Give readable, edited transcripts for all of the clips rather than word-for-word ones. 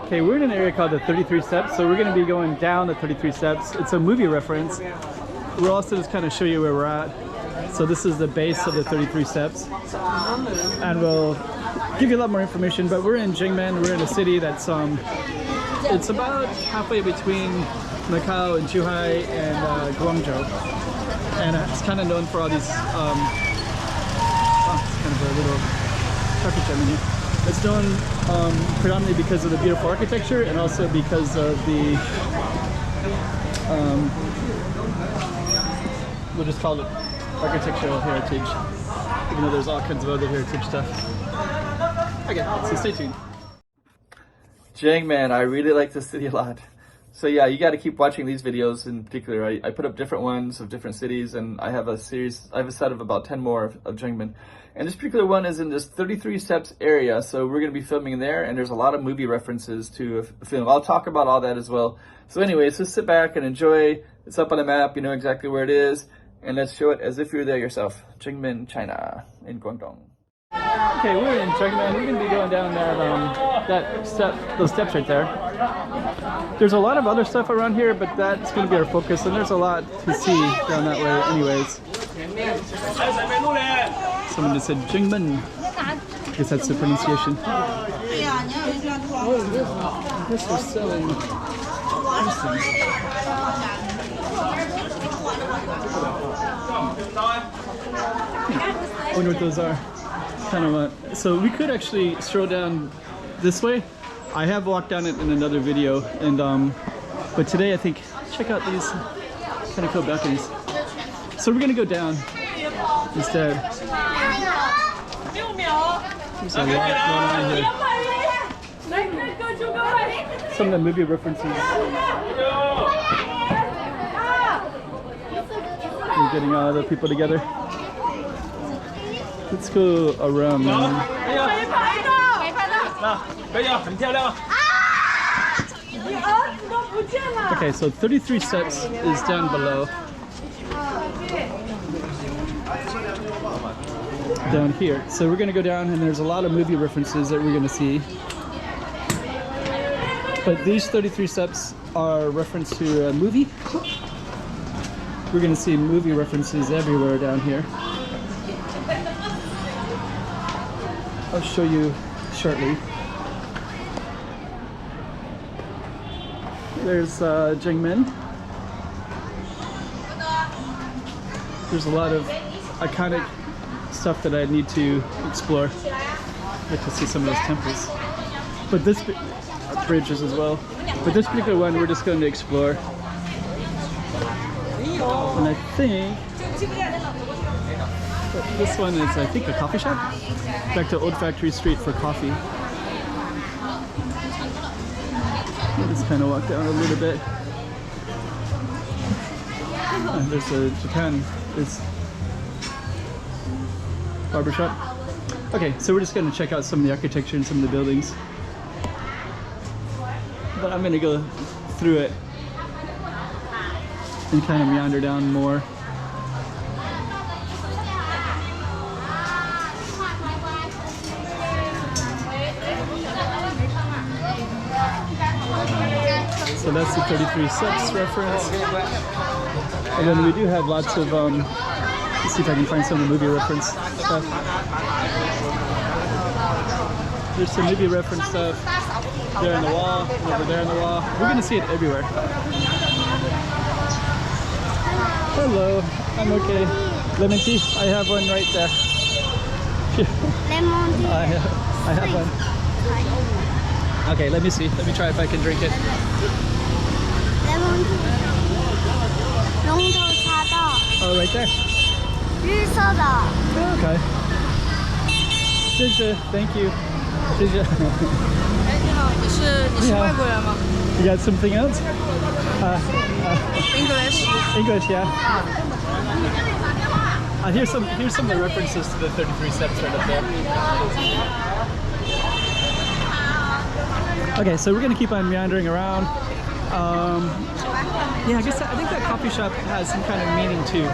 Okay, we're in an area called the 33 Steps, so we're going to be going down the 33 Steps. It's a movie reference. We'll also just kind of show you where we're at. So this is the base of the 33 Steps. And we'll give you a lot more information, but we're in Jiangmen. We're in a city that's, it's about halfway between Macau and Zhuhai and Guangdong. And it's kind of known for all these, it's kind of a little traffic jam in here. It's known predominantly because of the beautiful architecture and also because of the, we'll just call it architectural heritage, even though there's all kinds of other heritage stuff. Okay, so stay tuned. Jiangmen, I really like this city a lot. So yeah, you got to keep watching these videos in particular. I put up different ones of different cities, and I have a set of about 10 more of Jiangmen. And this particular one is in this 33 Steps area, so we're going to be filming there, and there's a lot of movie references to a film. I'll talk about all that as well. So anyways, just sit back and enjoy. It's up on the map, you know exactly where it is, and let's show it as if you're there yourself. Jiangmen, China, in Guangdong. Okay, we're in Jiangmen. We're going to be going down those steps right there. There's a lot of other stuff around here, but that's going to be our focus, and there's a lot to see down that way anyways. Someone just said Jiangmen. I guess that's the pronunciation. I guess we're selling I wonder what those are. Kind of what. So we could actually stroll down this way. I have walked down it in another video, and but today I think check out these kind of cool balconies. So we're gonna go down instead. There's a lot going on here. Some of the movie references. We're getting all the people together. Let's go around. Okay, so 33 Steps is down below. Down here. So we're going to go down, and there's a lot of movie references that we're going to see. But these 33 Steps are a reference to a movie. We're going to see movie references everywhere down here. I'll show you shortly. There's Jiangmen. There's a lot of iconic stuff that I need to explore. I'd like to see some of those temples. But this bridges as well. But this particular one we're just going to explore. And I think this one is, I think, a coffee shop. Back to Old Factory Street for coffee. We'll just kind of walk down a little bit. And there's a Japan barbershop. Okay, so we're just going to check out some of the architecture and some of the buildings. But I'm going to go through it and kind of meander down more. So that's the 33 Steps reference. And then we do have lots of, let's see if I can find some of the movie reference stuff. There's some movie reference stuff there on the wall, and over there on the wall. We're going to see it everywhere. Hello, I'm okay. Lemon tea? I have one right there. Lemon tea. I have one. Okay, let me see. Let me try if I can drink it. Lemon tea. 龙头茶道. Oh, right there. 绿色的. Okay. 谢谢 Thank you. 谢谢。哎，你好，你是外国人吗 You got something else?？English. English, yeah. Here's some of the references to the 33 Steps right up there. Okay, so we're gonna keep on meandering around. Yeah, I think that coffee shop has some kind of meaning too,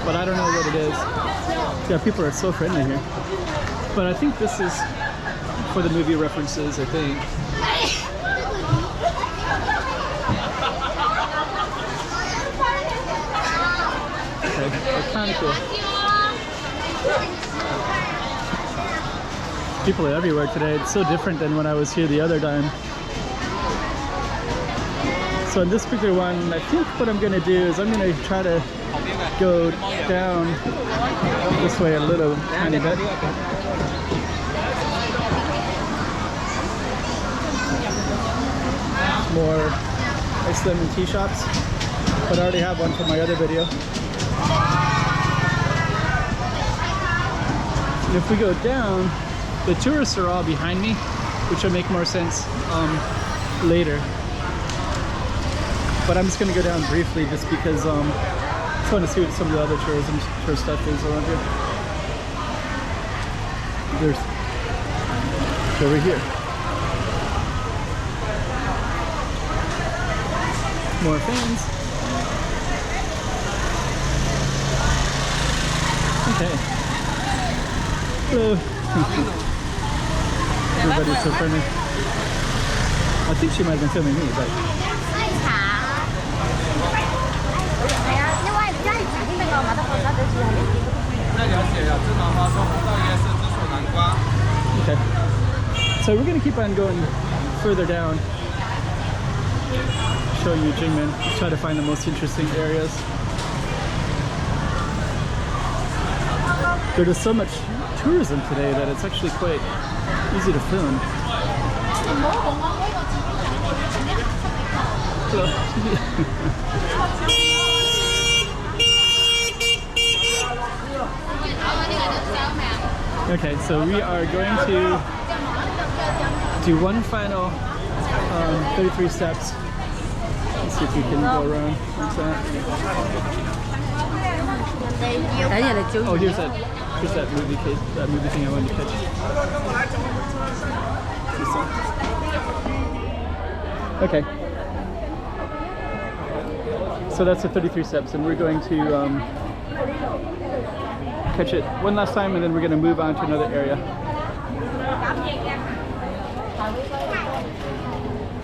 but I don't know what it is. Yeah, people are so friendly here. But I think this is for the movie references, I think. Okay, that's kind of cool. People are everywhere today. It's so different than when I was here the other time. So in this particular one, I think what I'm going to do is I'm going to try to go down this way a little tiny bit. More ice lemon tea shops, but I already have one from my other video. And if we go down, the tourists are all behind me, which will make more sense later. But I'm just going to go down briefly just because I just want to see what some of the other tour stuff is around here. There's over here. More fans. Okay. Hello. Everybody's so friendly. I think she might have been filming me, but. Okay. So we're going to keep on going further down, showing you Jiangmen, try to find the most interesting areas. There's just so much tourism today that it's actually quite easy to film. Hello. Okay, so we are going to do one final 33 steps. Let's see if we can go around like that. Oh, here's that movie thing I wanted to catch. Okay. So that's the 33 steps, and we're going to catch it one last time, and then we're going to move on to another area.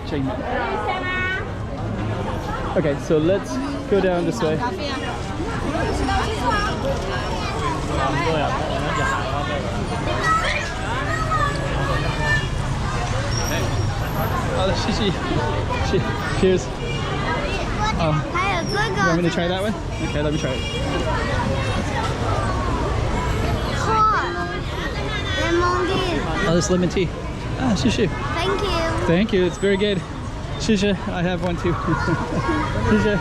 Jiangmen. Okay, so let's go down this way. Oh, cheers. You want me to try that one? Okay, let me try it. Lemon tea. Oh, this lemon tea. Ah, xixi. Thank you. Thank you, it's very good. Xixi, I have one too. Xixi.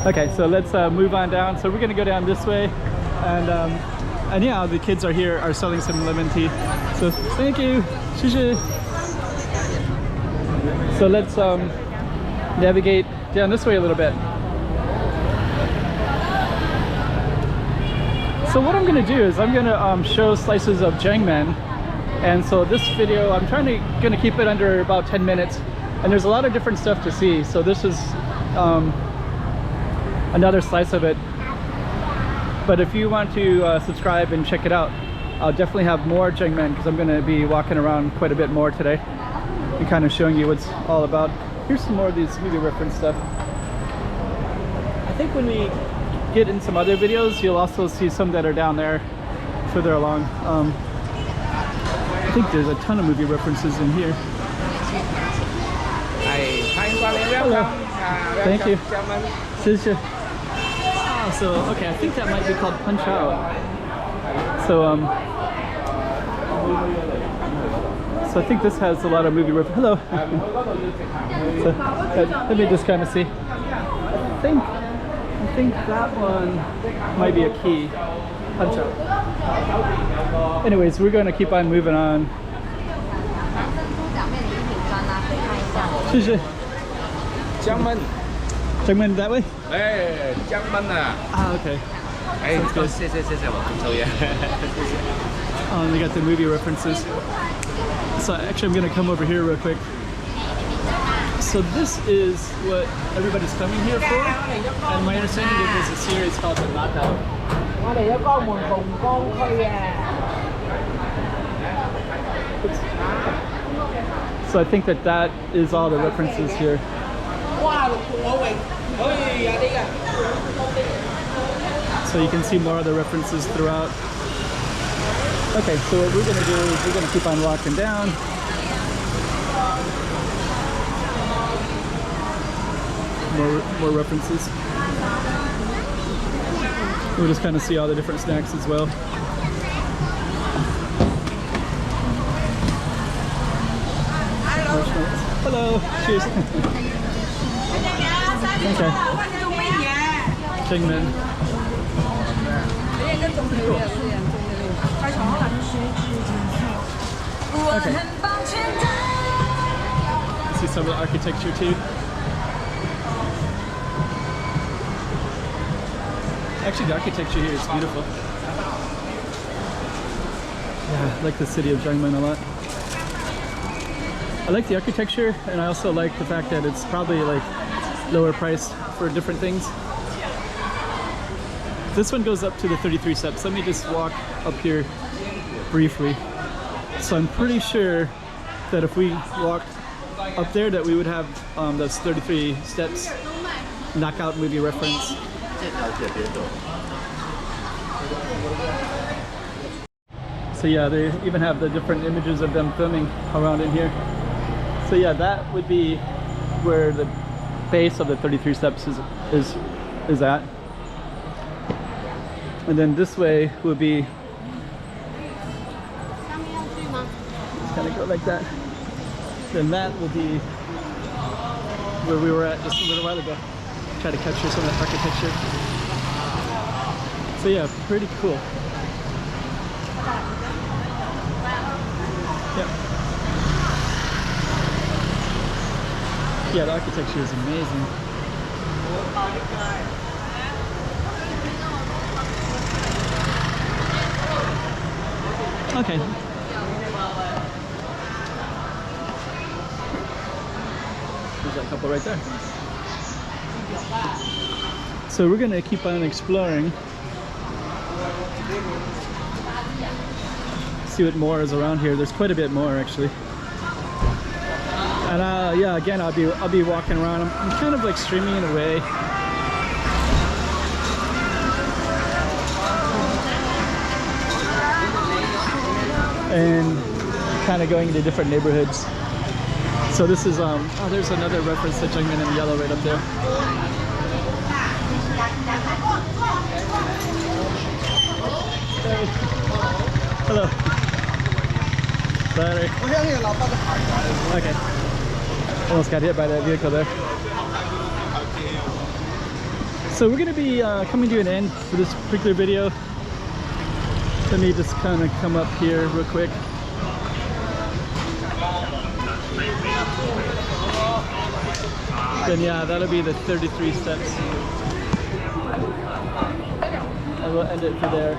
Okay, so let's move on down. So we're gonna go down this way, and yeah, the kids are here, are selling some lemon tea. So thank you. Xixi. So let's navigate down this way a little bit. So what I'm going to do is I'm going to show slices of Jiangmen, and so this video I'm going to keep it under about 10 minutes, and there's a lot of different stuff to see. So this is another slice of it, but if you want to subscribe and check it out, I'll definitely have more Jiangmen because I'm going to be walking around quite a bit more today and kind of showing you what's all about. Here's some more of these movie reference stuff. I think when we get in some other videos, you'll also see some that are down there further along. I think there's a ton of movie references in here. Hello. Thank you. Oh, so okay, I think that might be called Punch Out. So so I think this has a lot of movie references. Hello. So let me just kind of see. I think that one might be a key. Punch Out. Anyways, we're going to keep on moving on. Jiangmen. Jiangmen that way? Jiangmen. Ah, okay. Sounds good. Oh, and they got the movie references. So actually I'm going to come over here real quick. So this is what everybody's coming here for, and my understanding is there's a series called the Macau. So I think that is all the references here. So you can see more of the references throughout. Okay, so what we're gonna do is we're gonna keep on walking down. More references. We'll just kind of see all the different snacks as well. Hello. Cheers. Okay. Jiangmen. Okay. See some of the architecture too. Actually, the architecture here is beautiful. Yeah, I like the city of Jiangmen a lot. I like the architecture, and I also like the fact that it's probably like lower price for different things. This one goes up to the 33 steps. Let me just walk up here briefly. So I'm pretty sure that if we walked up there that we would have those 33 steps knockout movie reference. So yeah, they even have the different images of them filming around in here. So yeah, that would be where the base of the 33 steps is at. And then this way would be, just kind of go like that. Then that will be where we were at just a little while ago. Try to capture some of that architecture. So yeah, pretty cool. Yep. Yeah, the architecture is amazing. Okay. There's that couple right there. So we're gonna keep on exploring. See what more is around here. There's quite a bit more actually. And yeah, again, I'll be walking around. I'm kind of like streaming in a way. And kind of going into different neighborhoods. So this is oh, there's another reference to Jiangmen in yellow right up there. Hey. Hello. Sorry. Okay. Almost got hit by that vehicle there. So we're going to be coming to an end for this particular video. Let me just kind of come up here real quick. Then yeah, that'll be the 33 steps. I will end it for there.